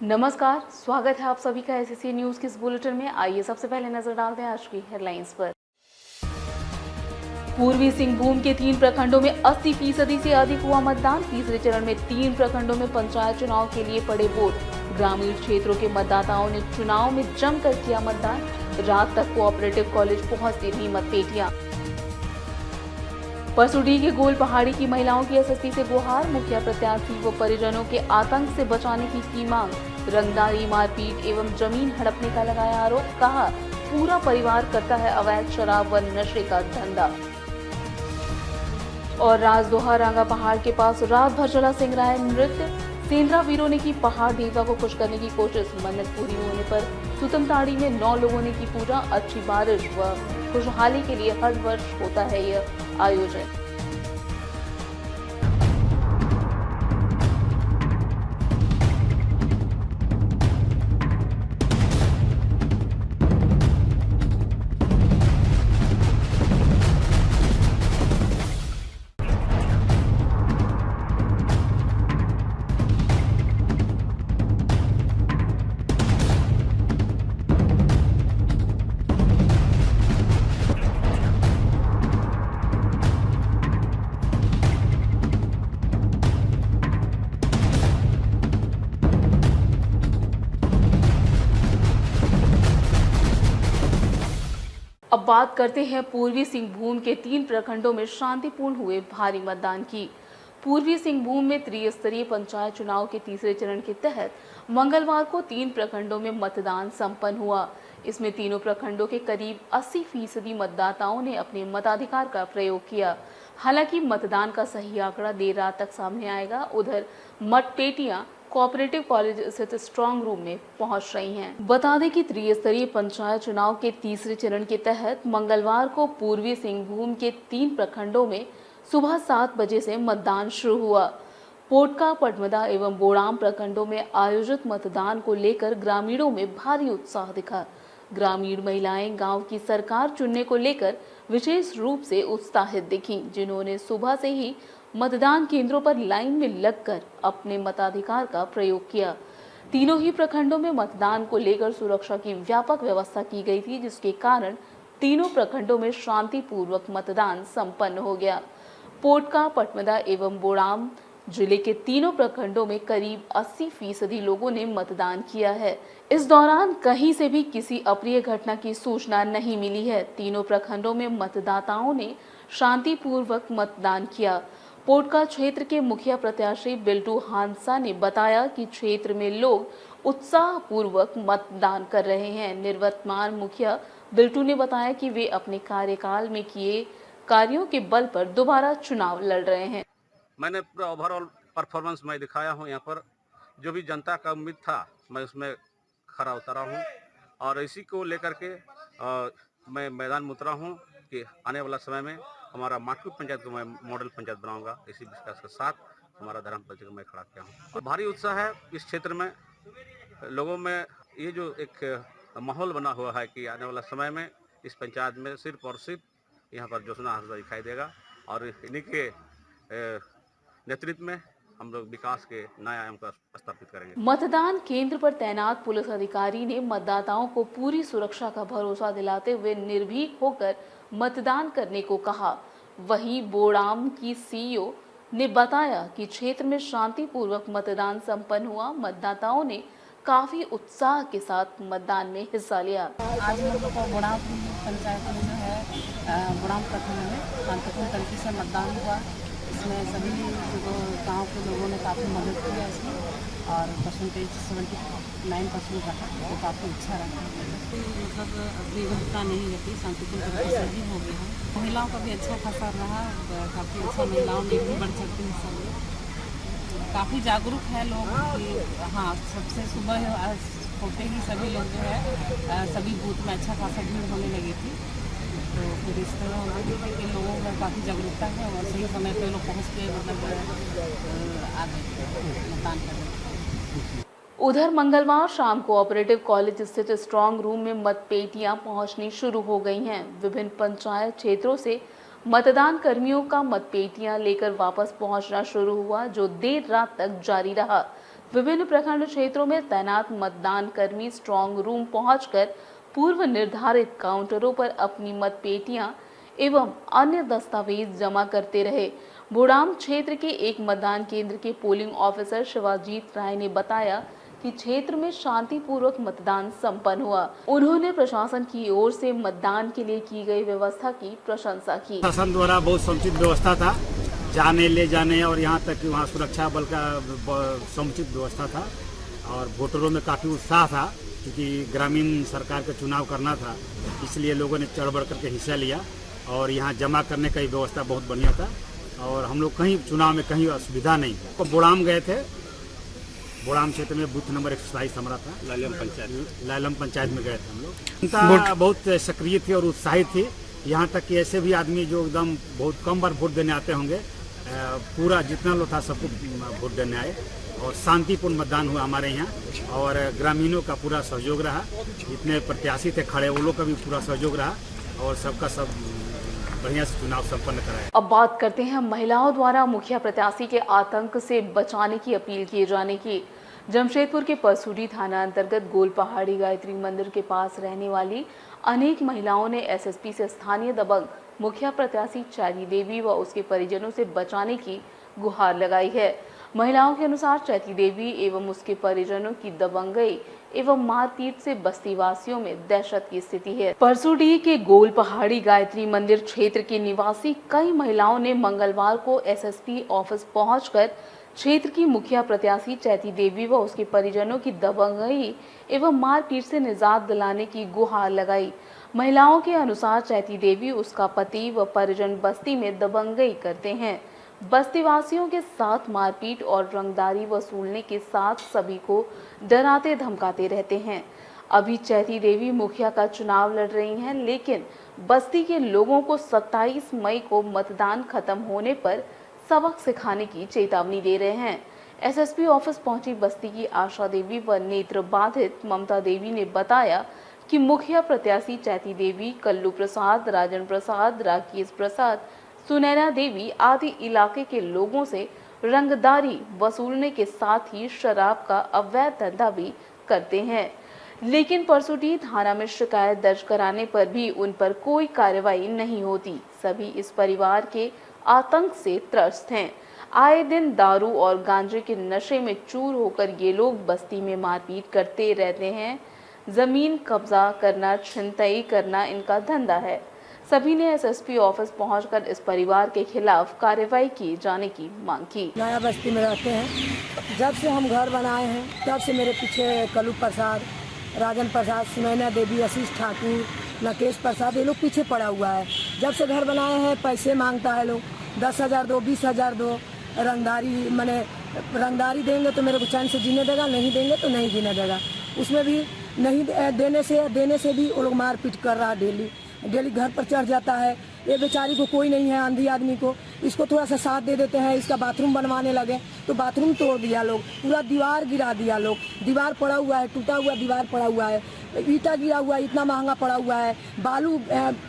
नमस्कार, स्वागत है आप सभी का एसएससी न्यूज के इस बुलेटिन में। आइए सबसे पहले नजर डालते हैं आज की हेडलाइंस पर। पूर्वी सिंहभूम के 3 प्रखंडों में 80% से अधिक हुआ मतदान। तीसरे चरण में 3 प्रखंडों में पंचायत चुनाव के लिए पड़े वोट। ग्रामीण क्षेत्रों के मतदाताओं ने चुनाव में जमकर किया मतदान। रात तक कोऑपरेटिव कॉलेज पहुंचती रही मतपेटियां। परसुडी के गोल पहाड़ी की महिलाओं की एसएसपी से गुहार। मुखिया प्रत्याशी व परिजनों के आतंक से बचाने की मांग। रंगदारी, मारपीट एवं जमीन हड़पने का लगाया आरोप। कहा, पूरा परिवार करता है अवैध शराब व नशे का धंधा। और राजदोहा रांगा पहाड़ के पास रात भर चला सिंगराय नृत्य। सेंद्रा वीरों ने की पहाड़ देवता को खुश करने की कोशिश। मन्नत पूरी होने पर सुतमताड़ी में 9 लोगों ने की पूजा। अच्छी बारिश व खुशहाली के लिए हर वर्ष होता है यह आयोजन। अब बात करते हैं पूर्वी सिंहभूम के 3 प्रखंडों में शांतिपूर्ण हुए भारी मतदान की। पूर्वी सिंहभूम में त्रिस्तरीय पंचायत चुनाव के तीसरे चरण के तहत मंगलवार को 3 प्रखंडों में मतदान संपन्न हुआ। इसमें तीनों प्रखंडों के करीब 80% मतदाताओं ने अपने मताधिकार का प्रयोग किया। हालांकि मतदान का सही आंकड़ा देर रात तक सामने आएगा। उधर मतपेटियां कोऑपरेटिव कॉलेज स्थित स्ट्रांग रूम में पहुंच रही हैं। बता दें कि त्रिस्तरीय पंचायत चुनाव के तीसरे चरण के तहत मंगलवार को पूर्वी सिंहभूम के 3 प्रखंडों में सुबह 7 बजे से मतदान शुरू हुआ। पोटका, पटमदा एवं बोड़ाम प्रखंडों में आयोजित मतदान को लेकर ग्रामीणों में भारी उत्साह दिखा। ग्रामीण महिलाएं गांव की सरकार चुनने को लेकर विशेष रूप से उत्साहित दिखीं, जिन्होंने सुबह से ही मतदान केंद्रों पर लाइन में लगकर अपने मताधिकार का प्रयोग किया। तीनों ही प्रखंडों में मतदान को लेकर सुरक्षा की व्यापक व्यवस्था की गई थी, जिसके कारण तीनों प्रखंडों में शांतिपूर्वक मतदान संपन्न हो गया। पोटका, पटमदा एवं बोड़ाम जिले के तीनों प्रखंडों में करीब 80% लोगों ने मतदान किया है। इस दौरान कहीं से भी किसी अप्रिय घटना की सूचना नहीं मिली है। तीनों प्रखंडों में मतदाताओं ने शांतिपूर्वक मतदान किया। पोटका क्षेत्र के मुखिया प्रत्याशी बिल्टू हांसा ने बताया कि क्षेत्र में लोग उत्साहपूर्वक मतदान कर रहे हैं। निवर्तमान मुखिया बिल्टू ने बताया कि वे अपने कार्यकाल में किए कार्यों के बल पर दोबारा चुनाव लड़ रहे हैं। मैंने पूरा ओवरऑल परफॉर्मेंस मैं दिखाया हूँ। यहाँ पर जो भी जनता का उम्मीद था मैं उसमें खरा उतरा हूँ और इसी को लेकर के मैं मैदान में उतरा हूँ कि आने वाला समय में हमारा माटकू पंचायत को मैं मॉडल पंचायत बनाऊंगा। इसी विश्वास के साथ हमारा धर्मपल को मैं खड़ा किया हूँ और भारी उत्साह है इस क्षेत्र में। लोगों में ये जो एक माहौल बना हुआ है कि आने वाला समय में इस पंचायत में सिर्फ और सिर्फ यहाँ पर जोशना हंसदा दिखाई देगा और इन्हीं के नेतृत्व में हम लोग विकास के नए आयाम को स्थापित करेंगे। मतदान केंद्र पर तैनात पुलिस अधिकारी ने मतदाताओं को पूरी सुरक्षा का भरोसा दिलाते हुए निर्भीक होकर मतदान करने को कहा। वहीं बोड़ाम की सीईओ ने बताया कि क्षेत्र में शांतिपूर्वक मतदान संपन्न हुआ। मतदाताओं ने काफी उत्साह के साथ मतदान में हिस्सा लिया। आज हम लोग को बोड़ाम पंचायत में जो है बोड़ाम प्रखंड में शांतिपूर्ण तरीके से मतदान हुआ। इसमें सभी गांव के लोगों ने काफ़ी मदद किया इसमें और परसेंटेज 79% रहा, तो काफ़ी अच्छा रहा। मतलब विविधता नहीं रहती, शांतिपूर्ण तरीके से भी हो गया है। महिलाओं का भी अच्छा खासा रहा, काफ़ी अच्छा महिलाओं ने भी बढ़ चढ़ के हिस्सा लिया। काफ़ी जागरूक है लोग कि हाँ, सबसे सुबह होते ही सभी लोग जो है सभी बूथ में अच्छा खासा भीड़ होने लगी थी। तो फिर इस तरह हो गई कि लोगों में काफ़ी जागरूकता है और सही समय पे लोग पहुँच के मतलब आ गए मतदान करने। उधर मंगलवार शाम को कोऑपरेटिव कॉलेज स्थित स्ट्रांग रूम में मतपेटियां पहुंचनी शुरू हो गई हैं। विभिन्न पंचायत क्षेत्रों से मतदान कर्मियों का मतपेटियां लेकर वापस पहुंचना शुरू हुआ, जो देर रात तक जारी रहा। विभिन्न प्रखंड क्षेत्रों में तैनात मतदान कर्मी स्ट्रांग रूम पहुंचकर पूर्व निर्धारित काउंटरों पर अपनी मतपेटियां एवं अन्य दस्तावेज जमा करते रहे। बुड़ाम क्षेत्र के एक मतदान केंद्र के पोलिंग ऑफिसर शिवाजीत राय ने बताया कि क्षेत्र में शांतिपूर्वक मतदान संपन्न हुआ। उन्होंने प्रशासन की ओर से मतदान के लिए की गई व्यवस्था की प्रशंसा की। प्रशासन द्वारा बहुत समुचित व्यवस्था था, जाने ले जाने और यहाँ तक कि वहाँ सुरक्षा बल का समुचित व्यवस्था था और वोटरों में काफ़ी उत्साह था क्योंकि ग्रामीण सरकार का चुनाव करना था, इसलिए लोगों ने चढ़ बढ़ करके हिस्सा लिया और यहाँ जमा करने का व्यवस्था बहुत बढ़िया था और हम लोग कहीं चुनाव में कहीं असुविधा नहीं। तो बुड़ाम गए थे, बुड़ाम क्षेत्र में बूथ नंबर 127 हमारा था, लैलम पंचायत में गए थे हम लोग। जनता बहुत सक्रिय थी और उत्साहित थी, यहाँ तक कि ऐसे भी आदमी जो एकदम बहुत कम बार वोट देने आते होंगे, पूरा जितना लोग था सबको वोट देने आए और शांतिपूर्ण मतदान हुआ हमारे यहाँ और ग्रामीणों का पूरा सहयोग रहा। जितने प्रत्याशी थे खड़े वो लोग का भी पूरा सहयोग रहा और सबका सब बढ़िया से चुनाव संपन्न कराया। अब बात करते हैं महिलाओं द्वारा मुखिया प्रत्याशी के आतंक से बचाने की अपील किए जाने की। जमशेदपुर के परसूडी थाना अंतर्गत गोल पहाड़ी गायत्री मंदिर के पास रहने वाली अनेक महिलाओं ने एसएसपी से स्थानीय दबंग मुखिया प्रत्याशी चैती देवी व उसके परिजनों से बचाने की गुहार लगाई है। महिलाओं के अनुसार चैती देवी एवं उसके परिजनों की दबंगई एवं मारपीट से बस्तीवासियों में दहशत की स्थिति है। परसूडी के गोल पहाड़ी गायत्री मंदिर क्षेत्र के निवासी कई महिलाओं ने मंगलवार को एसएसपी ऑफिस पहुंचकर क्षेत्र की मुखिया प्रत्याशी चैती देवी व उसके परिजनों की दबंगई एवं मारपीट से निजात दिलाने की गुहार लगाई। महिलाओं के अनुसार चैती देवी, उसका पति व परिजन बस्ती में दबंगई करते हैं, बस्तीवासियों के साथ मारपीट और रंगदारी वसूलने के साथ सभी को डराते धमकाते रहते हैं। अभी चैती देवी मुखिया का चुनाव लड़ रही हैं, लेकिन बस्ती के लोगों को 27 मई को मतदान खत्म होने पर सबक सिखाने की चेतावनी दे रहे हैं। एसएसपी ऑफिस पहुंची बस्ती की आशा देवी व नेत्र बाधित ममता देवी ने बताया कि मुखिया प्रत्याशी चैती देवी कल्लू प्रसाद, राजन प्रसाद, राकेश प्रसाद, सुनैना देवी आदि इलाके के लोगों से रंगदारी वसूलने के साथ ही शराब का अवैध धंधा भी करते हैं, लेकिन परसूडी थाना में शिकायत दर्ज कराने पर भी उन पर कोई कार्रवाई नहीं होती। सभी इस परिवार के आतंक से त्रस्त हैं। आए दिन दारू और गांजे के नशे में चूर होकर ये लोग बस्ती में मारपीट करते रहते हैं। जमीन कब्जा करना, छिनतई करना इनका धंधा है। सभी ने एसएसपी ऑफिस पहुंचकर इस परिवार के खिलाफ कार्रवाई किए जाने की मांग की। नया बस्ती में रहते हैं, जब से हम घर बनाए हैं तब से मेरे पीछे कल्लू प्रसाद, राजन प्रसाद, सुनैना देवी, आशीष ठाकुर, राकेश प्रसाद, ये लोग पीछे पड़ा हुआ है। जब से घर बनाए हैं पैसे मांगता है लोग, 10,000 दो, 20,000 दो, रंगदारी मैंने रंगदारी देंगे तो मेरे को चैन से जीने देगा, नहीं देंगे तो नहीं जीने देगा। उसमें भी नहीं देने से भी वो लोग मारपीट कर रहा है। डेली घर पर चढ़ जाता है। ये बेचारी को कोई नहीं है, आंधी आदमी को, इसको थोड़ा सा साथ दे देते हैं। इसका बाथरूम बनवाने लगे तो बाथरूम तोड़ दिया लोग, पूरा दीवार गिरा दिया लोग। दीवार पड़ा हुआ है, टूटा हुआ दीवार पड़ा हुआ है, ईटा गिरा हुआ है, इतना महंगा पड़ा हुआ है। बालू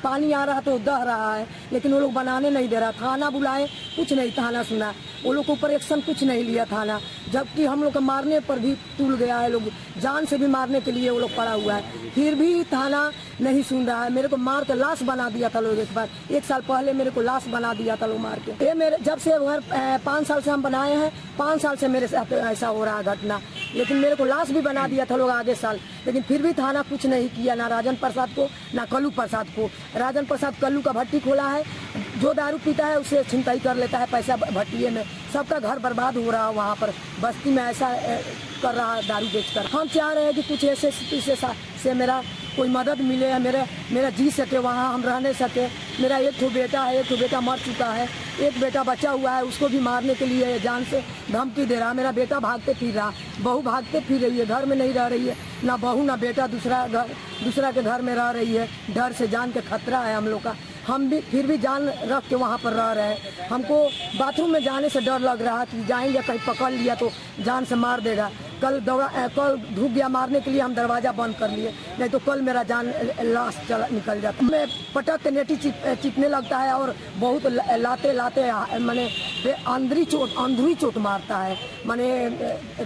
पानी आ रहा तो दह रहा है, लेकिन वो लोग बनाने नहीं दे रहा। थाना बुलाए, कुछ नहीं थाना सुना। वो लोग को ऊपर एक्शन कुछ नहीं लिया थाना, जबकि हम लोग का मारने पर भी तुल गया है। लोग जान से भी मारने के लिए वो लोग पड़ा हुआ है, फिर भी थाना नहीं सुन रहा है। मेरे को मार के लाश बना दिया था लोग। एक बार 1 साल पहले मेरे को लाश बना दिया था लोग मार के। ये मेरे जब से घर 5 साल से हम बनाए हैं, 5 साल से मेरे साथ ऐसा हो रहा है घटना। लेकिन मेरे को लाश भी बना दिया था लोग आगे साल, लेकिन फिर भी थाना कुछ नहीं किया, ना राजन प्रसाद को ना कल्लू प्रसाद को। राजन प्रसाद कल्लू का भट्टी खोला है, जो दारू पीता है उसे छिनताई कर लेता है पैसा भट्टिए में। सबका घर बर्बाद हो रहा है वहाँ पर बस्ती में, ऐसा कर रहा है दारू बेचकर। हम चाह रहे हैं कि कुछ ऐसे से मेरा कोई मदद मिले, मेरा जी सके, वहाँ हम रहने सके। मेरा एक ठो बेटा है, एक ठो बेटा मर चुका है, एक बेटा बचा हुआ है, उसको भी मारने के लिए जान से धमकी दे रहा। मेरा बेटा भागते फिर रहा, बहू भागते फिर रही है, घर में नहीं रह रही है, ना बहू ना बेटा दूसरा के घर में रह रही है। डर से जान के खतरा है हम लोग का। हम भी फिर भी जान रख के वहाँ पर रह रहे हैं। हमको बाथरूम में जाने से डर लग रहा है कि जाएंगे कहीं पकड़ लिया तो जान से मार देगा। कल कल धूप गया मारने के लिए हम दरवाज़ा बंद कर लिए, नहीं तो कल मेरा जान लाश निकल जाता। मैं पटक के नेटी चिपने लगता है और बहुत लाते माने अंदरूनी चोट मारता है, माने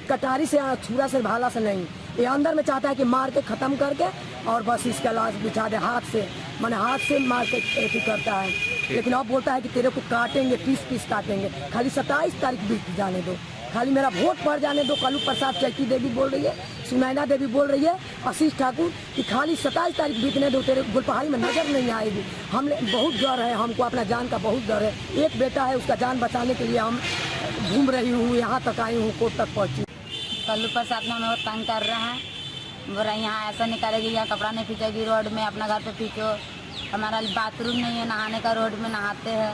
कटारी से छुरा से भाला से नहीं, ये अंदर में चाहता है कि मार के ख़त्म करके और बस इसका लाश बिछा दे हाथ से, माने हाथ से मार के करता है। लेकिन अब बोलता है कि तेरे को काटेंगे, पीस काटेंगे, खाली 27 तारीख बीत जाने दो, खाली मेरा वोट पड़ जाने दो। कल्लू प्रसाद चैती देवी बोल रही है, सुनैना देवी बोल रही है, आशीष ठाकुर कि खाली 27 तारीख बीतने दो, तेरे गुलपहाड़ी में नजर नहीं आएगी। हम बहुत डर है, हमको अपना जान का बहुत डर है। एक बेटा है, उसका जान बचाने के लिए हम घूम रही हूँ, यहाँ तक आई हूँ, कोर्ट तक पहुँची। कल्लू प्रसाद में हमें बहुत तंग कर रहे हैं, बोल रहे यहाँ ऐसा निकालेगी, यहाँ कपड़ा नहीं फींचेगी रोड में, अपना घर पे फींचो, हमारा बाथरूम नहीं है नहाने का, रोड में नहाते हैं,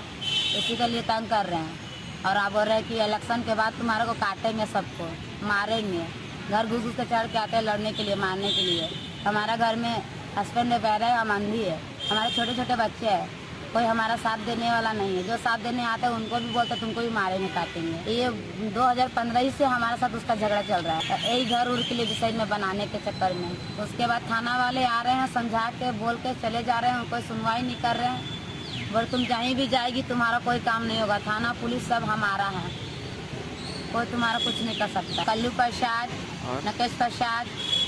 इसी के लिए तंग कर रहे हैं। और आप बोल रहे हैं कि इलेक्शन के बाद तुम्हारे को काटेंगे, सबको मारेंगे, घर घुस के चढ़ के आते हैं लड़ने के लिए, मारने के लिए। हमारा घर में हस्बैंड पैर है, हम अंधी है, हमारे छोटे छोटे बच्चे हैं, कोई हमारा साथ देने वाला नहीं है। जो साथ देने आते हैं उनको भी बोलते तुमको भी मारेंगे, काटेंगे। ये 2015 से हमारे साथ उसका झगड़ा चल रहा है, यही घर उड़ के लिए डिसाइड में बनाने के चक्कर में। उसके बाद थाना वाले आ रहे हैं, समझा के बोल के चले जा रहे हैं, कोई सुनवाई नहीं कर रहे हैं। बोल तुम कहीं भी जाएगी तुम्हारा कोई काम नहीं होगा, थाना पुलिस सब हमारा है, कोई तुम्हारा कुछ नहीं कर सकता। कल्लू प्रसाद, नकेश प्रसाद,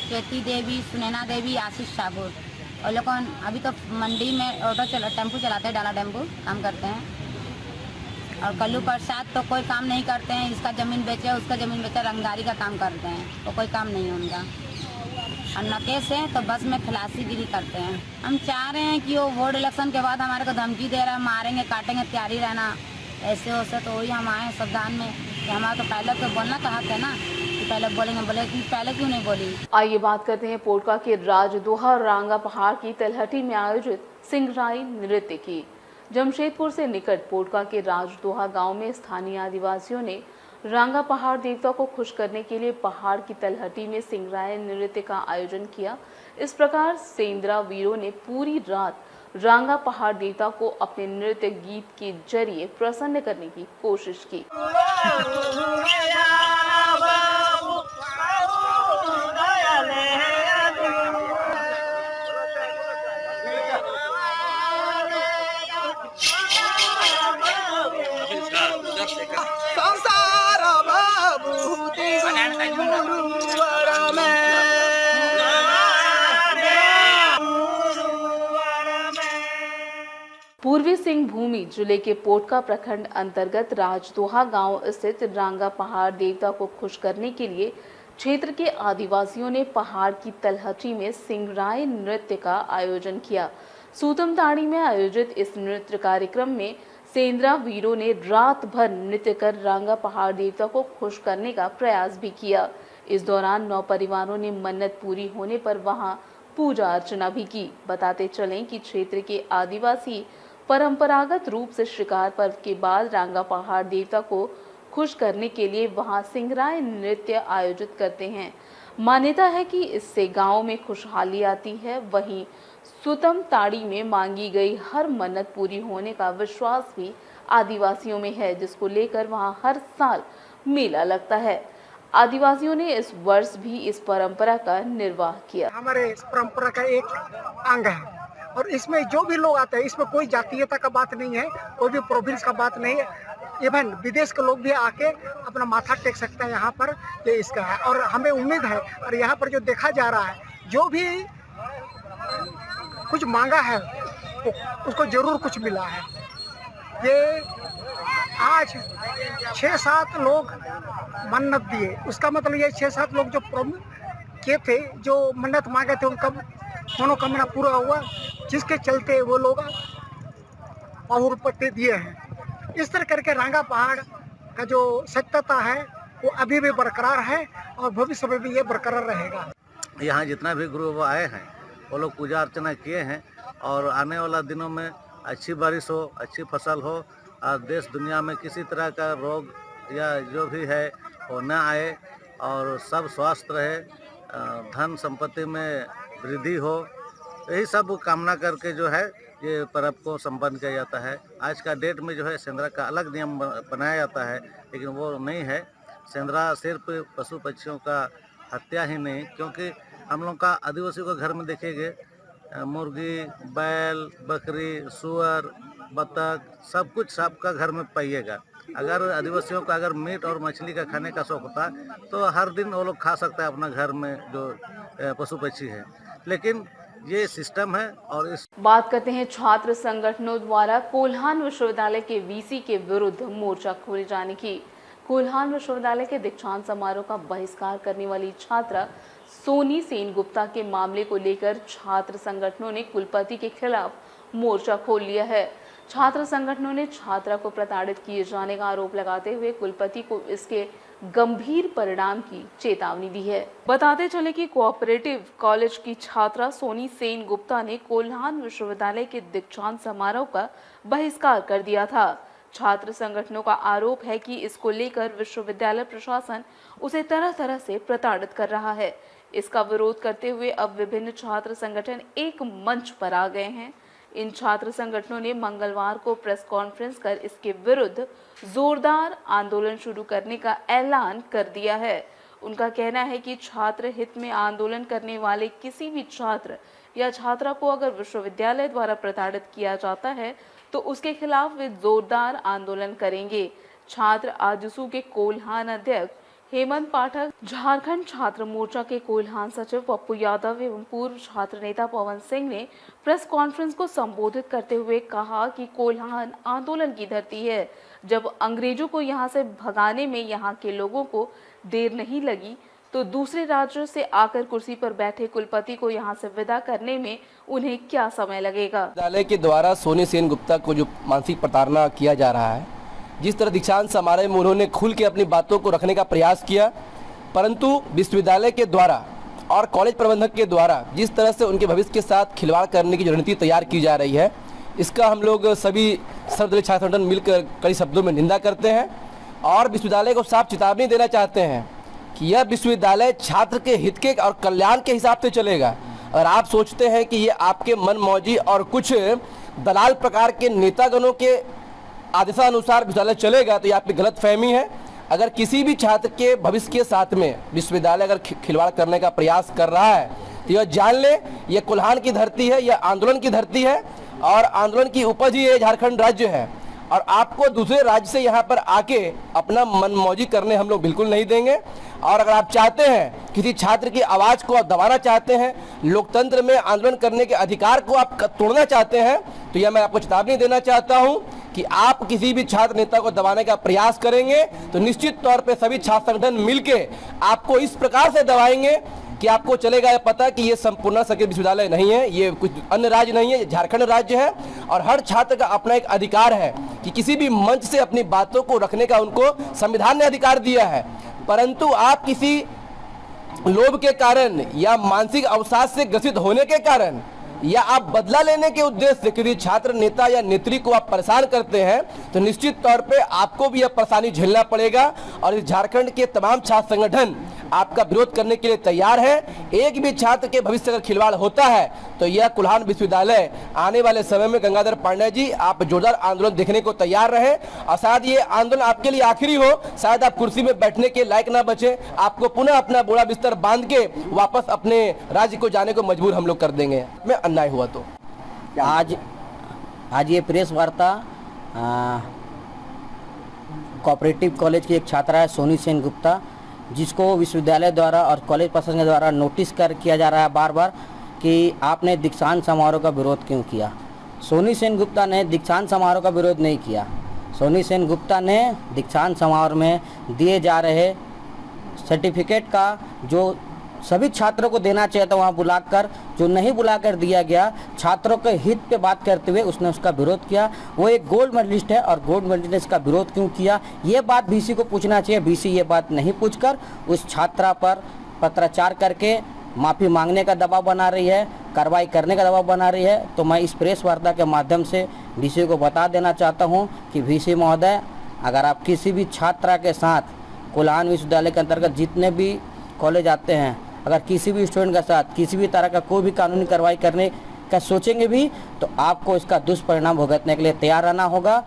चैती देवी, सुनैना देवी, आशीष ठाकुर, और लोग अभी तो मंडी में टेम्पू चलाते हैं, डाला टेम्पू काम करते हैं। और कल्लू प्रसाद तो कोई काम नहीं करते हैं, इसका ज़मीन बेचे उसका ज़मीन बेचे, रंगदारी का काम करते हैं, तो कोई काम नहीं है उनका। और नकेश है तो बस में खलासीगिरी करते हैं। हम चाह रहे हैं कि वो वोट इलेक्शन के बाद हमारे को धमकी दे रहा है, मारेंगे काटेंगे, तैयारी रहना, ऐसे वैसे, तो वही हम आए सावधान में कि हमारा तो पहले तो बोलना का हक है ना, कि पहले बोलेंगे, बोले कि पहले क्यों नहीं बोली। आइए बात करते हैं पोटका के राजदोहा रांगा पहाड़ की तलहटी में आयोजित सिंगराई नृत्य की। जमशेदपुर से निकट पोटका के राजदोहा गांव में स्थानीय आदिवासियों ने रांगा पहाड़ देवता को खुश करने के लिए पहाड़ की तलहटी में सिंगराई नृत्य का आयोजन किया। इस प्रकार सेंद्रा वीरों ने पूरी रात रांगा पहाड़ देवता को अपने नृत्य गीत के जरिए प्रसन्न करने की कोशिश की। पूर्वी सिंहभूम जिले के पोटका प्रखंड अंतर्गत राजदोहा गांव स्थित रांगा पहाड़ देवता को खुश करने के लिए क्षेत्र के आदिवासियों ने पहाड़ की तलहटी में सिंगराई नृत्य का आयोजन किया। सूतमताड़ी में आयोजित इस नृत्य कार्यक्रम में सेंद्रा वीरों ने रात भर नृत्य कर रांगा पहाड़ देवता को खुश करने का प्रयास भी किया। इस दौरान 9 परिवारों ने मन्नत पूरी होने पर वहां पूजा अर्चना भी की। बताते चलें कि क्षेत्र के आदिवासी परंपरागत रूप से शिकार पर्व के बाद रांगा पहाड़ देवता को खुश करने के लिए वहां सिंगराई नृत्य आयोजित करते हैं। मान्यता है कि इससे गांव में खुशहाली आती है। वहीं सुतम ताड़ी में मांगी गई हर मन्नत पूरी होने का विश्वास भी आदिवासियों में है, जिसको लेकर वहां हर साल मेला लगता है। आदिवासियों ने इस वर्ष भी इस परंपरा का निर्वाह किया। हमारे इस परंपरा का एक अंग है और इसमें जो भी लोग आते हैं, इसमें कोई जातीयता का बात नहीं है, कोई भी प्रोविंस का बात नहीं है। इवन विदेश के लोग भी आके अपना माथा टेक सकते हैं यहाँ पर, ये इसका है। और हमें उम्मीद है, और यहाँ पर जो देखा जा रहा है, जो भी कुछ मांगा है उसको जरूर कुछ मिला है। ये आज 6-7 लोग मन्नत दिए, उसका मतलब ये 6-7 लोग जो किए थे, जो मन्नत मांगे थे, उनका मनोकामना पूरा हुआ, जिसके चलते वो लोग बहुरूपते दिए हैं। इस तरह करके रांगा पहाड़ का जो सत्यता है वो अभी भी बरकरार है और भविष्य में भी ये बरकरार रहेगा। यहाँ जितना भी ग्रुप आए हैं वो लोग पूजा अर्चना किए हैं और आने वाला दिनों में अच्छी बारिश हो, अच्छी फसल हो और देश दुनिया में किसी तरह का रोग या जो भी है वो न आए और सब स्वस्थ रहे, धन संपत्ति में वृद्धि हो, यही सब कामना करके जो है ये पर्व को संपन्न किया जाता है। आज का डेट में जो है सेंद्रा का अलग नियम बनाया जाता है, लेकिन वो नहीं है। सेंधरा सिर्फ पशु पक्षियों का हत्या ही नहीं, क्योंकि हम लोग का आदिवासी को घर में देखेंगे मुर्गी, बैल, बकरी, सुअर, बतख सब कुछ सबका घर में पाइएगा। अगर आदिवासियों का अगर मीट और मछली का खाने का शौक होता तो हर दिन वो लोग खा सकते हैं अपना घर में जो पशु पक्षी है, लेकिन ये सिस्टम है। और इस बात करते हैं छात्र संगठनों द्वारा कोल्हान विश्वविद्यालय के वीसी के विरुद्ध मोर्चा खोले जाने की। कोल्हान विश्वविद्यालय के दीक्षांत समारोह का बहिष्कार करने वाली छात्रा सोनी सेनगुप्ता के मामले को लेकर छात्र संगठनों ने कुलपति के खिलाफ मोर्चा खोल लिया है। छात्र संगठनों ने छात्रा को प्रताड़ित किए जाने का आरोप लगाते हुए कुलपति को इसके गंभीर परिणाम की चेतावनी दी है। बताते चले कि कोऑपरेटिव कॉलेज की छात्रा सोनी सेनगुप्ता ने कोल्हान विश्वविद्यालय के दीक्षांत समारोह का बहिष्कार कर दिया था। छात्र संगठनों का आरोप है कि इसको लेकर विश्वविद्यालय प्रशासन उसे तरह तरह से प्रताड़ित कर रहा है। इसका विरोध करते हुए अब विभिन्न छात्र संगठन एक मंच पर आ गए हैं। इन छात्र संगठनों ने मंगलवार को प्रेस कॉन्फ्रेंस कर इसके विरुद्ध जोरदार आंदोलन शुरू करने का ऐलान कर दिया है। उनका कहना है कि छात्र हित में आंदोलन करने वाले किसी भी छात्र या छात्रा को अगर विश्वविद्यालय द्वारा प्रताड़ित किया जाता है तो उसके खिलाफ वे जोरदार आंदोलन करेंगे। छात्र आजसू के कोल्हान अध्यक्ष हेमंत पाठक, झारखंड छात्र मोर्चा के कोल्हान सचिव पप्पू यादव एवं पूर्व छात्र नेता पवन सिंह ने प्रेस कॉन्फ्रेंस को संबोधित करते हुए कहा कि कोल्हान आंदोलन की धरती है। जब अंग्रेजों को यहां से भगाने में यहां के लोगों को देर नहीं लगी तो दूसरे राज्यों से आकर कुर्सी पर बैठे कुलपति को यहां से विदा करने में उन्हें क्या समय लगेगा। विद्यालय के द्वारा सोनी सेनगुप्ता को जो मानसिक प्रताड़ना किया जा रहा है, जिस तरह दीक्षांत समारोह में उन्होंने खुल के अपनी बातों को रखने का प्रयास किया, परंतु विश्वविद्यालय के द्वारा और कॉलेज प्रबंधक के द्वारा जिस तरह से उनके भविष्य के साथ खिलवाड़ करने की रणनीति तैयार की जा रही है, इसका हम लोग सभी सर्वदलीय छात्र संगठन मिलकर कई शब्दों में निंदा करते हैं और विश्वविद्यालय को साफ चेतावनी देना चाहते हैं कि यह विश्वविद्यालय छात्र के हित के और कल्याण के हिसाब से चलेगा। और आप सोचते हैं कि ये आपके मनमौजी और कुछ दलाल प्रकार के नेतागणों के आदेशानुसार विश्वविद्यालय चलेगा, तो ये आपकी गलत फहमी है। अगर किसी भी छात्र के भविष्य के साथ में विश्वविद्यालय अगर खिलवाड़ करने का प्रयास कर रहा है तो यह जान ले, यह कोल्हान की धरती है, यह आंदोलन की धरती है और आंदोलन की उपज ही ये झारखंड राज्य है। और आपको दूसरे राज्य से यहाँ पर आके अपना मनमौजी करने हम लोग बिल्कुल नहीं देंगे। और अगर आप चाहते हैं किसी छात्र की आवाज़ को आप दबाना चाहते हैं, लोकतंत्र में आंदोलन करने के अधिकार को आप तोड़ना चाहते हैं, तो यह मैं आपको चेतावनी देना चाहता हूं कि आप किसी भी छात्र नेता को दबाने का प्रयास करेंगे तो निश्चित तौर पे सभी छात्र संगठन मिलके आपको इस प्रकार से दबाएंगे कि आपको चलेगा यह पता कि ये संपूर्ण संस्कृत विश्वविद्यालय नहीं है, ये कुछ अन्य राज्य नहीं है, ये झारखंड राज्य है। और हर छात्र का अपना एक अधिकार है कि किसी भी मंच से अपनी बातों को रखने का उनको संविधान ने अधिकार दिया है। परंतु आप किसी लोभ के कारण या मानसिक अवसाद से ग्रसित होने के कारण या आप बदला लेने के उद्देश्य से किसी छात्र नेता या नेत्री को आप परेशान करते हैं तो निश्चित तौर पे आपको भी यह परेशानी झेलना पड़ेगा। और इस झारखंड के तमाम छात्र संगठन आपका विरोध करने के लिए तैयार है। एक भी छात्र के भविष्य अगर खिलवाड़ होता है तो यह कोल्हान विश्वविद्यालय आने वाले समय में गंगाधर पांडे जी आप जोरदार आंदोलन देखने को तैयार रहे। और शायद ये आंदोलन आपके लिए आखिरी हो, शायद आप कुर्सी में बैठने के लायक ना बचे, आपको पुनः अपना बोरा बिस्तर बांध के वापस अपने राज्य को जाने को मजबूर हम लोग कर देंगे में अन्याय हुआ तो। आज ये प्रेस वार्ता कोऑपरेटिव कॉलेज की एक छात्रा है सोनी सेनगुप्ता, जिसको विश्वविद्यालय द्वारा और कॉलेज प्रशासन के द्वारा नोटिस किया जा रहा है बार बार कि आपने दीक्षांत समारोह का विरोध क्यों किया। सोनी सेनगुप्ता ने दीक्षांत समारोह का विरोध नहीं किया। सोनी सेनगुप्ता ने दीक्षांत समारोह में दिए जा रहे सर्टिफिकेट का जो सभी छात्रों को देना चाहिए था वहाँ बुलाकर, जो नहीं बुलाकर दिया गया, छात्रों के हित पे बात करते हुए उसने उसका विरोध किया। वो एक गोल्ड मेडलिस्ट है और गोल्ड मेडलिस्ट ने इसका विरोध क्यों किया ये बात बीसी को पूछना चाहिए। बीसी ये बात नहीं पूछकर उस छात्रा पर पत्राचार करके माफ़ी मांगने का दबाव बना रही है, कार्रवाई करने का दबाव बना रही है। तो मैं इस प्रेस वार्ता के माध्यम से बीसी को बता देना चाहता हूँ कि बीसी महोदय, अगर आप किसी भी छात्रा के साथ कोल्हान विश्वविद्यालय के अंतर्गत जितने भी कॉलेज आते हैं, अगर किसी भी स्टूडेंट के साथ किसी भी तरह का कोई भी कानूनी कार्रवाई करने का सोचेंगे भी तो आपको इसका दुष्परिणाम भुगतने के लिए तैयार रहना होगा।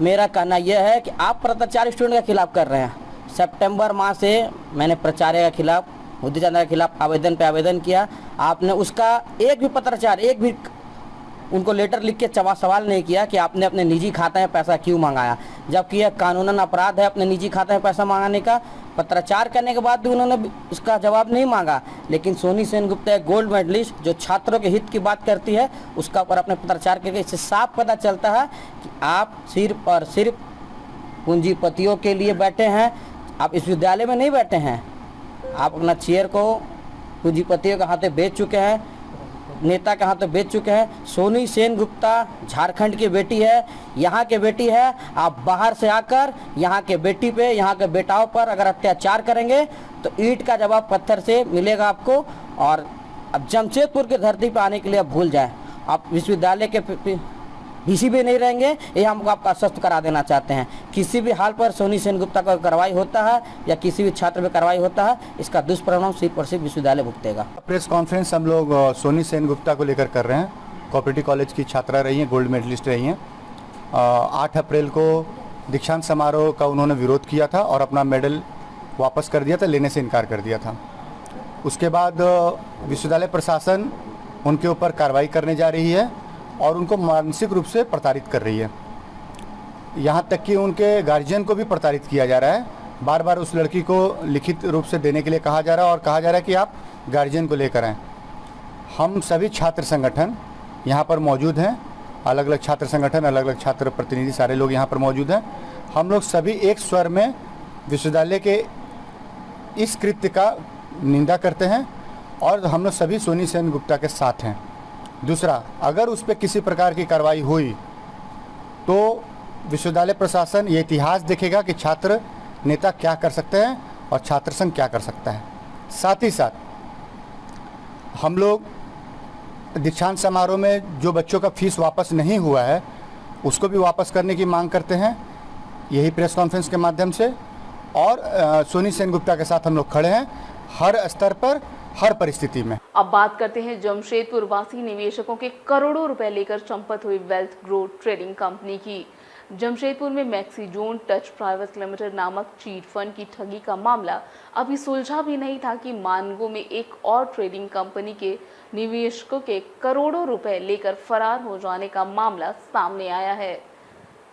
मेरा कहना यह है कि आप पत्राचार स्टूडेंट के खिलाफ कर रहे हैं, सितंबर माह से मैंने प्राचार्य के खिलाफ, मुद्दी चंदा के खिलाफ आवेदन पे आवेदन किया। आपने उसका एक भी पत्राचार, एक भी उनको लेटर लिख के सवाल नहीं किया कि आपने अपने निजी खाते में पैसा क्यों मंगाया, जबकि यह कानूनन अपराध है अपने निजी खाते में पैसा मंगाने का। पत्राचार करने के बाद भी उन्होंने उसका जवाब नहीं मांगा। लेकिन सोनी सेनगुप्ता एक गोल्ड मेडलिस्ट जो छात्रों के हित की बात करती है, उसका ऊपर अपने पत्राचार करके इससे साफ पता चलता है कि आप सिर्फ और सिर्फ पूंजीपतियों के लिए बैठे हैं। आप इस विद्यालय में नहीं बैठे हैं, आप अपना चेयर को पूंजीपतियों के हाथे बेच चुके हैं, नेता के हाथों बेच चुके हैं। सोनी सेनगुप्ता झारखंड की बेटी है, यहाँ के बेटी है। आप बाहर से आकर यहाँ के बेटी पे, यहाँ के बेटाओं पर अगर अत्याचार करेंगे तो ईंट का जवाब पत्थर से मिलेगा आपको। और अब जमशेदपुर की धरती पर आने के लिए आप भूल जाएं, आप विश्वविद्यालय के वीसी भी नहीं रहेंगे, ये हम आपको आश्वस्त करा देना चाहते हैं। किसी भी हाल पर सोनी सेनगुप्ता का कार्रवाई होता है या किसी भी छात्र पर कार्रवाई होता है, इसका दुष्परिणाम सिर्फ और सिर्फ विश्वविद्यालय भुगतेगा। प्रेस कॉन्फ्रेंस हम लोग सोनी सेनगुप्ता को लेकर कर रहे हैं। कोऑपरेटिव कॉलेज की छात्रा रही हैं, गोल्ड मेडलिस्ट रही हैं। 8 अप्रैल को दीक्षांत समारोह का उन्होंने विरोध किया था और अपना मेडल वापस कर दिया था, लेने से इनकार कर दिया था। उसके बाद विश्वविद्यालय प्रशासन उनके ऊपर कार्रवाई करने जा रही है और उनको मानसिक रूप से प्रताड़ित कर रही है। यहाँ तक कि उनके गार्जियन को भी प्रताड़ित किया जा रहा है। बार बार उस लड़की को लिखित रूप से देने के लिए कहा जा रहा है और कहा जा रहा है कि आप गार्जियन को लेकर आएँ। हम सभी छात्र संगठन यहाँ पर मौजूद हैं, अलग अलग छात्र संगठन, अलग अलग छात्र प्रतिनिधि, सारे लोग यहाँ पर मौजूद हैं। हम लोग सभी एक स्वर में विश्वविद्यालय के इस कृत्य का निंदा करते हैं और हम लोग सभी सोनी सेनगुप्ता के साथ हैं। दूसरा, अगर उस पर किसी प्रकार की कार्रवाई हुई तो विश्वविद्यालय प्रशासन ये इतिहास देखेगा कि छात्र नेता क्या कर सकते हैं और छात्र संघ क्या कर सकता है। साथ ही साथ हम लोग दीक्षांत समारोह में जो बच्चों का फीस वापस नहीं हुआ है उसको भी वापस करने की मांग करते हैं, यही प्रेस कॉन्फ्रेंस के माध्यम से। और सोनी सेनगुप्ता के साथ हम लोग खड़े हैं हर स्तर पर, हर परिस्थिति में। अब बात करते हैं जमशेदपुर वासी निवेशकों के करोड़ों रुपए लेकर चंपत हुई वेल्थ ग्रोथ ट्रेडिंग कंपनी की। जमशेदपुर में मैक्सीजोन टच प्राइवेट लिमिटेड नामक चीट फंड की ठगी का मामला अभी सुलझा भी नहीं था कि मानगो में एक और ट्रेडिंग कंपनी के निवेशकों के करोड़ों रुपए लेकर फरार हो जाने का मामला सामने आया है।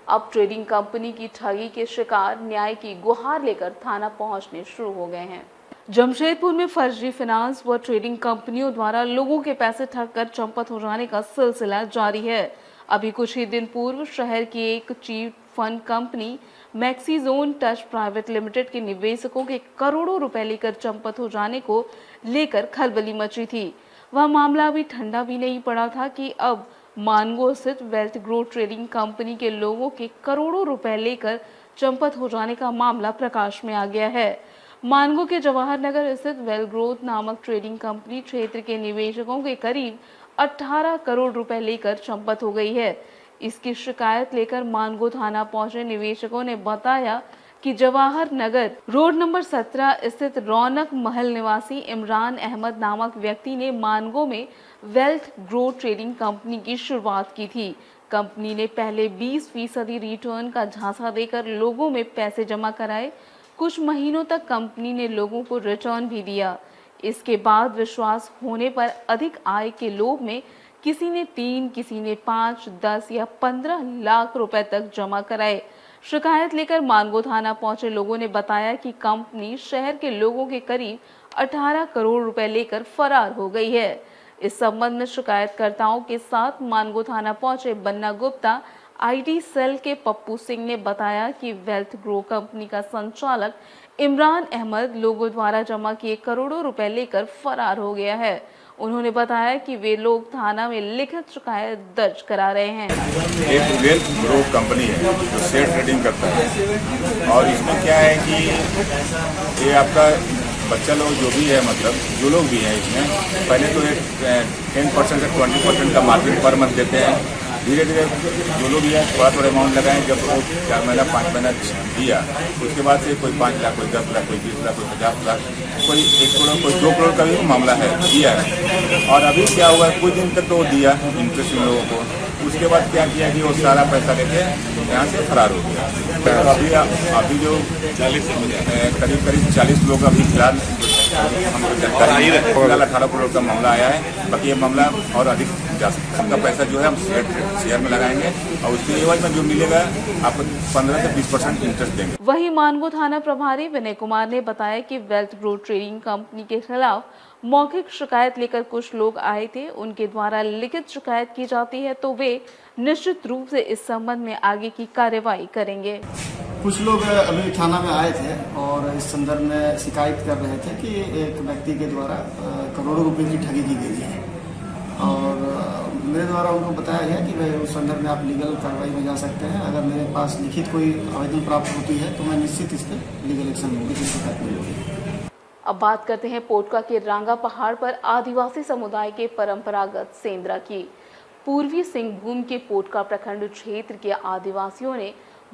अब ट्रेडिंग कंपनी की ठगी के शिकार न्याय की गुहार लेकर थाना पहुंचने शुरू हो गए हैं। जमशेदपुर में फर्जी फाइनेंस व ट्रेडिंग कंपनियों द्वारा लोगों के पैसे ठग कर चंपत हो जाने का सिलसिला जारी है। अभी कुछ ही दिन पूर्व शहर की एक chit fund company Maxizone touch private limited के निवेशकों के करोड़ों रुपए लेकर चंपत हो जाने को लेकर खलबली मची थी। वह मामला अभी ठंडा भी नहीं पड़ा था कि अब मानगो स्थित वेल्थ ग्रोथ ट्रेडिंग कंपनी के लोगों के करोड़ों रुपए लेकर चंपत हो जाने का मामला प्रकाश में आ गया है। मानगो के जवाहर नगर स्थित वेल्थ ग्रोथ नामक ट्रेडिंग कंपनी क्षेत्र के निवेशकों के करीब 18 करोड़ रुपए लेकर चंपत हो गई है। इसकी शिकायत लेकर मानगो थाना पहुंचे निवेशकों ने बताया कि जवाहर नगर रोड नंबर 17 स्थित रौनक महल निवासी इमरान अहमद नामक व्यक्ति ने मानगो में वेल्थ ग्रोथ ट्रेडिंग कंपनी की शुरुआत की थी। कंपनी ने पहले 20% रिटर्न का झांसा देकर लोगों में पैसे जमा कराए। कुछ महीनों तक कंपनी ने लोगों को रिटर्न भी दिया। इसके बाद विश्वास होने पर अधिक आय के लोभ में किसी ने 3, किसी ने 5, 10 या 15 लाख रुपए तक जमा कराए। शिकायत लेकर मानगो थाना पहुंचे लोगों ने बताया कि कंपनी शहर के लोगों के करीब 18 करोड़ रुपए लेकर फरार हो गई है। इस संबंध में शिकायतकर्ताओं के साथ मानगो थाना पहुंचे बन्ना गुप्ता आईटी सेल के पप्पू सिंह ने बताया कि वेल्थ ग्रो कंपनी का संचालक इमरान अहमद लोगों द्वारा जमा किए करोड़ों रुपए लेकर फरार हो गया है। उन्होंने बताया कि वे लोग थाना में लिखित शिकायत दर्ज करा रहे हैं। एक वेल्थ ग्रो कंपनी है जो शेयर ट्रेडिंग करता है और इसमें क्या है कि ये आपका बच्चा लोग जो भी है, मतलब जो लोग भी हैं इसमें पहले तो एक 10% से 20% का मार्जिन पर मंथ देते हैं। धीरे धीरे जो लोग भी है थोड़ा अमाउंट लगाएं। जब वो 4 महीना 5 महीना दिया उसके बाद से कोई 5 लाख, कोई 10 लाख, कोई 20 लाख, कोई 50 लाख, कोई 1 करोड़, कोई 2 करोड़ का भी मामला है दिया है। और अभी क्या हुआ, कुछ दिन तक तो दिया इंटरेस्ट इन लोगों को, उसके बाद क्या किया कि वो सारा पैसा लेके यहाँ से फरार हो गया। तो अभी जो करीब 40 लोग अभी फिलहाल फिलहाल 18 करोड़ का मामला आया है। बाकी ये मामला और अधिक जा सकता है। पैसा जो है हम शेयर में लगाएंगे और उसके एवज में जो मिलेगा आपको 15 से 20% इंटरेस्ट देंगे। वहीं मानगो थाना प्रभारी विनय कुमार ने बताया कि वेल्थ ग्रो ट्रेडिंग कंपनी के खिलाफ मौखिक शिकायत लेकर कुछ लोग आए थे। उनके द्वारा लिखित शिकायत की जाती है तो वे निश्चित रूप से इस संबंध में आगे की कार्रवाई करेंगे। कुछ लोग अभी थाना में आए थे और इस संदर्भ में शिकायत कर रहे थे कि एक व्यक्ति के द्वारा करोड़ों रुपए की ठगी की गई है और मेरे द्वारा उनको बताया गया कि भाई उस संदर्भ में आप लीगल कार्रवाई में जा सकते हैं। अगर मेरे पास लिखित कोई आवेदन प्राप्त होती है तो मैं निश्चित इस पर लीगल एक्शन लूँगी, कोई शिकायत नहीं होगी। अब बात करते हैं पोटका के रांगा पहाड़ पर आदिवासी समुदाय के परंपरागत सेंद्रा की। पूर्वी सिंहभूम के पोटका प्रखंड क्षेत्र के आदिवासियों ने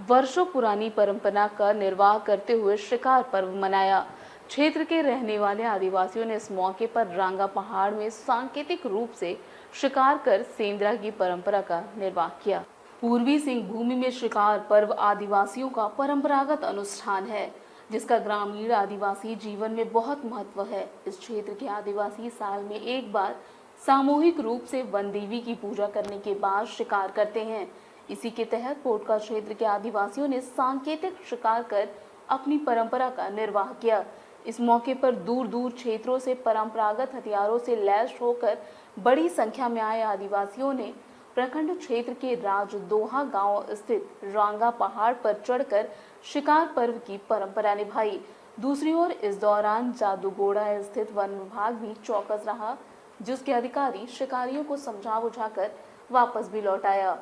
वर्षों पुरानी परंपरा का निर्वाह करते हुए शिकार पर्व मनाया। क्षेत्र के रहने वाले आदिवासियों ने इस मौके पर रांगा पहाड़ में सांकेतिक रूप से शिकार कर सेंद्रा की परंपरा का निर्वाह किया। पूर्वी सिंहभूमि में शिकार पर्व आदिवासियों का परंपरागत अनुष्ठान है जिसका ग्रामीण आदिवासी जीवन में बहुत महत्व है। इस क्षेत्र के आदिवासी साल में एक बार सामूहिक रूप से वन देवी की पूजा करने के बाद शिकार करते हैं। इसी के तहत पोटका क्षेत्र के आदिवासियों ने सांकेतिक शिकार कर अपनी परंपरा का निर्वाह किया। इस मौके पर दूर दूर क्षेत्रों से परंपरागत हथियारों से लैस होकर बड़ी संख्या में आए आदिवासियों ने प्रखंड क्षेत्र के राजदोहा गांव स्थित रांगा पहाड़ पर चढ़कर शिकार पर्व की परंपरा निभाई। दूसरी ओर इस दौरान जादूगोड़ा स्थित वन विभाग भी चौकस रहा, जिसके अधिकारी शिकारियों को समझा बुझाकर वापस भी लौट आया।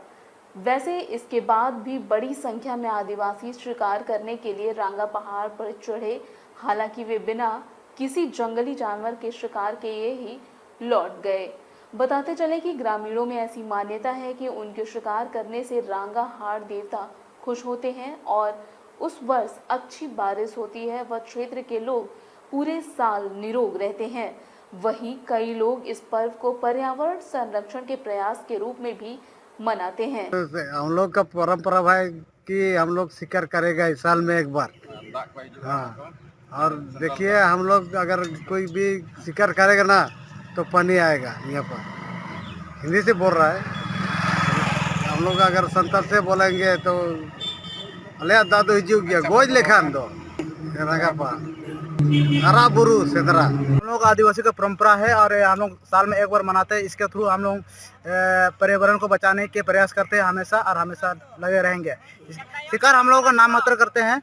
वैसे इसके बाद भी बड़ी संख्या में आदिवासी शिकार करने के लिए रांगा पहाड़ पर चढ़े, हालांकि वे बिना किसी जंगली जानवर के शिकार के ही लौट गए। बताते चले कि ग्रामीणों में ऐसी मान्यता है कि उनके शिकार करने से रांगा हाड़ देवता खुश होते हैं और उस वर्ष अच्छी बारिश होती है व क्षेत्र के लोग पूरे साल निरोग रहते हैं। वहीं कई लोग इस पर्व को पर्यावरण संरक्षण के प्रयास के रूप में भी मनाते हैं। हम लोग का परंपरा है कि हम लोग शिकार करेगा इस साल में एक बार। हाँ, और देखिए हम लोग अगर कोई भी शिकार करेगा ना तो पानी आएगा यहाँ पर। हिंदी से बोल रहा है, हम लोग अगर संतर से बोलेंगे तो अले दादू हिजू गया गोज लेखान दो हरा बुरु सेदरा। हम लोग आदिवासी का परंपरा है और हम लोग साल में एक बार मनाते हैं। इसके थ्रू हम लोग पर्यावरण को बचाने के प्रयास करते हैं हमेशा और हमेशा लगे रहेंगे। शिकार हम लोगों का नाम मात्र करते हैं,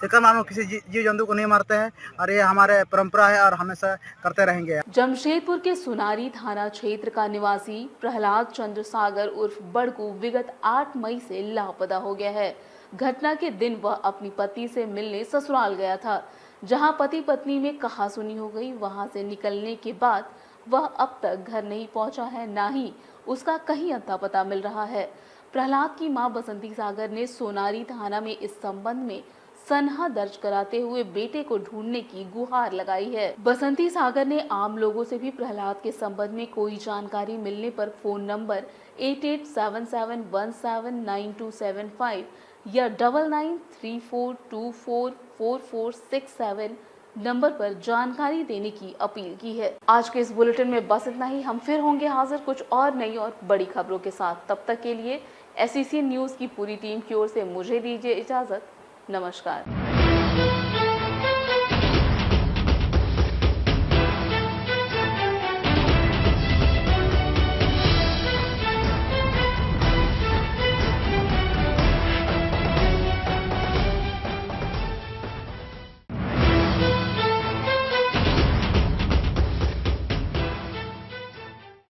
शिकार हम लोग किसी जीव जंतु को नहीं मारते हैं और ये हमारे परंपरा है और हमेशा करते रहेंगे। जमशेदपुर के सुनारी थाना क्षेत्र का निवासी प्रहलाद चंद्र सागर उर्फ बड़कू विगत 8 मई से लापता हो गया है। घटना के दिन वह अपनी पत्नी से मिलने ससुराल गया था, जहां पति पत्नी में कहासुनी हो गई। वहां से निकलने के बाद वह अब तक घर नहीं पहुंचा है, ना ही उसका कहीं अता पता मिल रहा है। प्रहलाद की मां बसंती सागर ने सोनारी थाना में इस संबंध में सनहा दर्ज कराते हुए बेटे को ढूंढने की गुहार लगाई है। बसंती सागर ने आम लोगों से भी प्रहलाद के संबंध में कोई जानकारी मिलने पर फोन नंबर 8877179275 या 9934244467 नंबर पर जानकारी देने की अपील की है। आज के इस बुलेटिन में बस इतना ही। हम फिर होंगे हाजिर कुछ और नई और बड़ी खबरों के साथ। तब तक के लिए SCCN न्यूज की पूरी टीम की ओर से मुझे दीजिए इजाजत। नमस्कार।